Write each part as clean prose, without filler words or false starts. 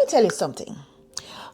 tell you something.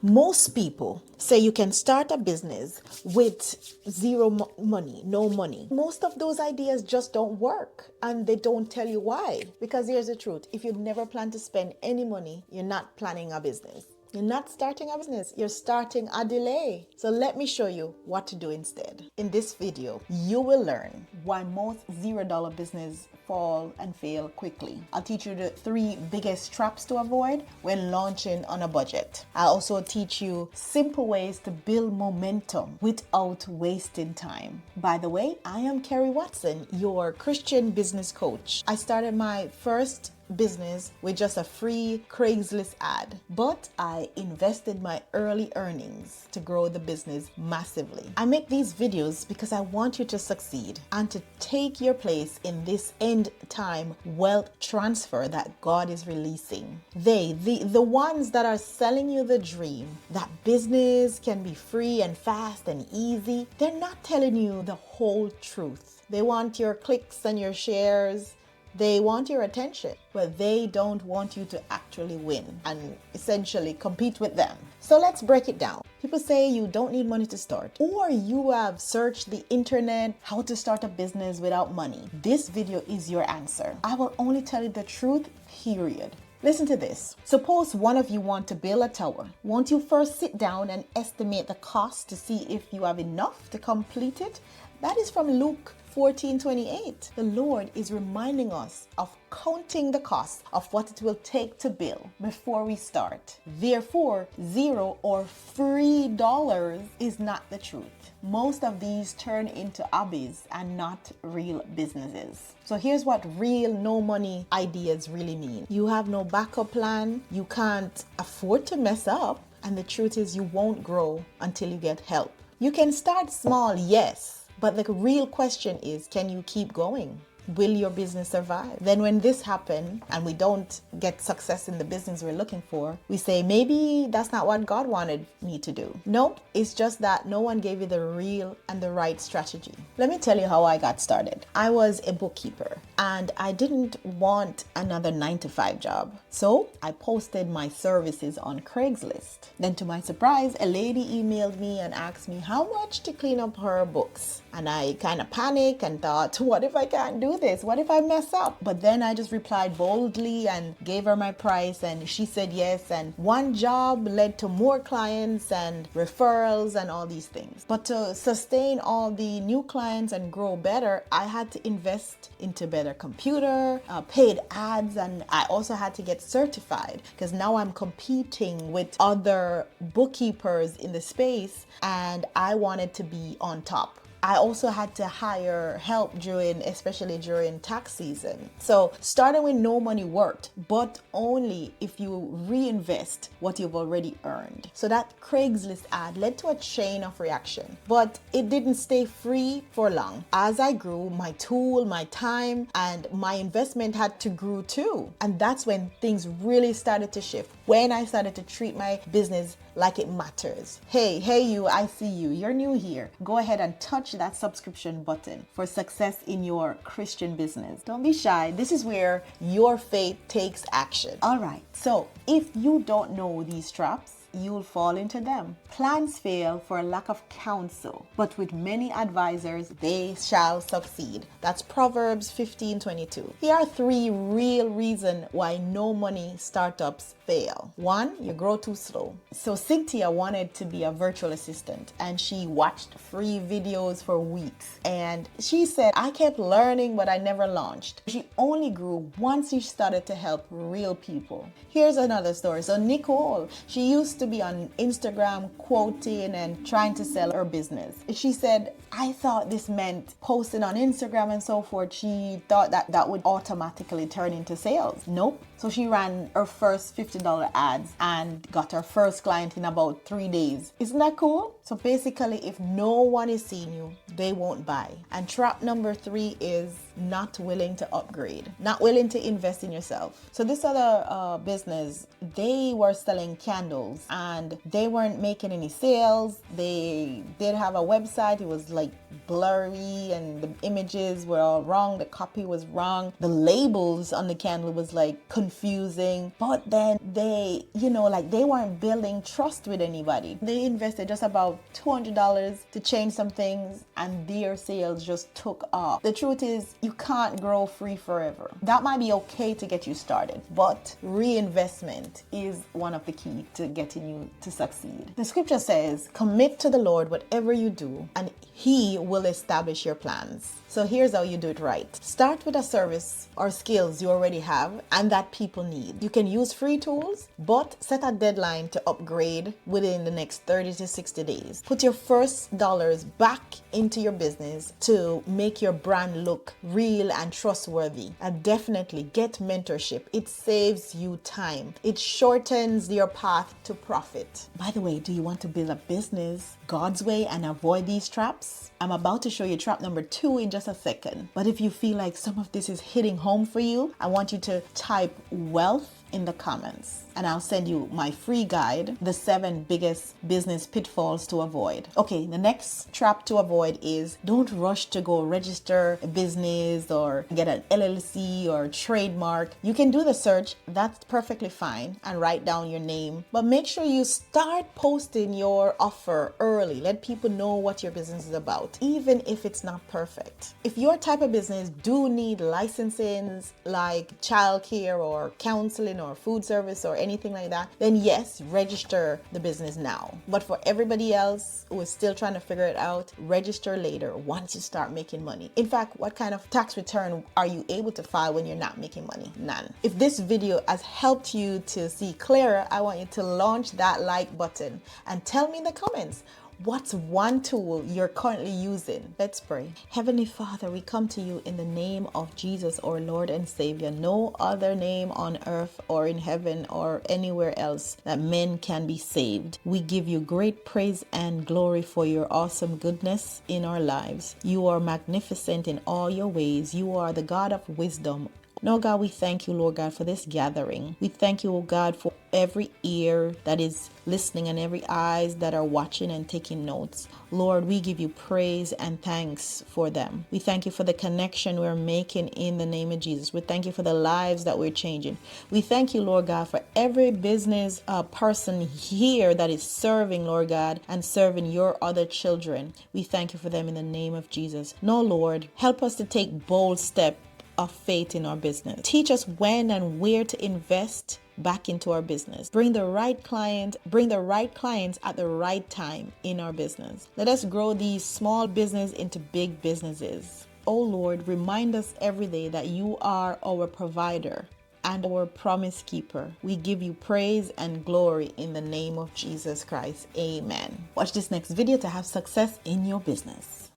Most people say you can start a business with zero money, no money. Most of those ideas just don't work, and they don't tell you why. Because here's the truth. If you never plan to spend any money, you're not planning a business. You're not starting a business, you're starting a delay. So let me show you what to do instead. In this video, you will learn why most $0 business fall and fail quickly. I'll teach you the 3 biggest traps to avoid when launching on a budget. I'll also teach you simple ways to build momentum without wasting time. By the way, I am Kerry Watson, your Christian business coach. I started my first business with just a free Craigslist ad, but I invested my early earnings to grow the business massively. I make these videos because I want you to succeed and to take your place in this end time wealth transfer that God is releasing. The ones that are selling you the dream that business can be free and fast and easy, they're not telling you the whole truth. They want your clicks and your shares. They want your attention, but they don't want you to actually win and essentially compete with them. So let's break it down. People say you don't need money to start, or you have searched the internet how to start a business without money. This video is your answer. I will only tell you the truth, period. Listen to this. Suppose one of you want to build a tower. Won't you first sit down and estimate the cost to see if you have enough to complete it? That is from Luke 14:28. The Lord is reminding us of counting the cost of what it will take to build before we start. Therefore, $0 or free dollars is not the truth. Most of these turn into hobbies and not real businesses. So here's what real no money ideas really mean. You have no backup plan, you can't afford to mess up, and the truth is you won't grow until you get help. You can start small, yes. But the real question is, can you keep going? Will your business survive? Then when this happens and we don't get success in the business we're looking for, we say, maybe that's not what God wanted me to do. Nope, it's just that no one gave you the real and the right strategy. Let me tell you how I got started. I was a bookkeeper and I didn't want another 9-to-5 job. So I posted my services on Craigslist. Then to my surprise, a lady emailed me and asked me how much to clean up her books. And I kind of panicked and thought, what if I can't do this? What if I mess up? But then I just replied boldly and gave her my price, and she said yes. And one job led to more clients and referrals and all these things. But to sustain all the new clients and grow better, I had to invest into better computer, paid ads, and I also had to get certified because now I'm competing with other bookkeepers in the space and I wanted to be on top. I also had to hire help especially during tax season. So starting with no money worked, but only if you reinvest what you've already earned. So that Craigslist ad led to a chain of reaction, but it didn't stay free for long. As I grew, my tool, my time, and my investment had to grow too. And that's when things really started to shift. When I started to treat my business like it matters. Hey you, I see you. You're new here. Go ahead and touch that subscription button for success in your Christian business. Don't be shy. This is where your faith takes action. All right. So if you don't know these traps, you'll fall into them. Plans fail for a lack of counsel, but with many advisors, they shall succeed. That's Proverbs 15:22. Here are 3 real reasons why no money startups fail. 1, you grow too slow. So Cynthia wanted to be a virtual assistant and she watched free videos for weeks. And she said, I kept learning, but I never launched. She only grew once she started to help real people. Here's another story. So Nicole, she used to be on Instagram quoting and trying to sell her business. She said, I thought this meant posting on Instagram and so forth. She thought that would automatically turn into sales. Nope. So she ran her first $50 ads and got her first client in about 3 days. Isn't that cool? So basically, if no one is seeing you, they won't buy. And trap number 3 is not willing to upgrade, not willing to invest in yourself. So this other business, they were selling candles and they weren't making any sales. They did have a website. It was like blurry and the images were all wrong. The copy was wrong. The labels on the candle was like confusing. confusing, but then they, like they weren't building trust with anybody. They invested just about $200 to change some things and their sales just took off. The truth is, you can't grow free forever. That might be okay to get you started, but reinvestment is one of the key to getting you to succeed. The scripture says, commit to the Lord whatever you do, and He will establish your plans. So here's how you do it right. Start with a service or skills you already have and that people need. You can use free tools, but set a deadline to upgrade within the next 30 to 60 days. Put your first dollars back into your business to make your brand look real and trustworthy. And definitely get mentorship. It saves you time. It shortens your path to profit. By the way, do you want to build a business God's way and avoid these traps? I'm about to show you trap number 2 in just a second. But if you feel like some of this is hitting home for you, I want you to type wealth in the comments and I'll send you my free guide, the 7 biggest business pitfalls to avoid. Okay, the next trap to avoid is don't rush to go register a business or get an LLC or trademark. You can do the search, that's perfectly fine, and write down your name, but make sure you start posting your offer early. Let people know what your business is about, even if it's not perfect. If your type of business do need licensing like childcare or counseling or food service or anything like that, then yes, register the business now. But for everybody else who is still trying to figure it out, register later once you start making money. In fact, what kind of tax return are you able to file when you're not making money? None. If this video has helped you to see clearer, I want you to launch that like button and tell me in the comments, what's one tool you're currently using? Let's pray. Heavenly Father, we come to you in the name of Jesus, our Lord and Savior. No other name on earth or in heaven or anywhere else that men can be saved. We give you great praise and glory for your awesome goodness in our lives. You are magnificent in all your ways. You are the God of wisdom. No, God, we thank you, Lord God, for this gathering. We thank you, oh God, for every ear that is listening and every eyes that are watching and taking notes. Lord, we give you praise and thanks for them. We thank you for the connection we're making in the name of Jesus. We thank you for the lives that we're changing. We thank you, Lord God, for every business person here that is serving, Lord God, and serving your other children. We thank you for them in the name of Jesus. No, Lord, help us to take bold steps of faith in our business. Teach us when and where to invest back into our business. Bring the right clients at the right time in our business. Let us grow these small businesses into big businesses. Oh Lord, remind us every day that you are our provider and our promise keeper. We give you praise and glory in the name of Jesus Christ. Amen. Watch this next video to have success in your business.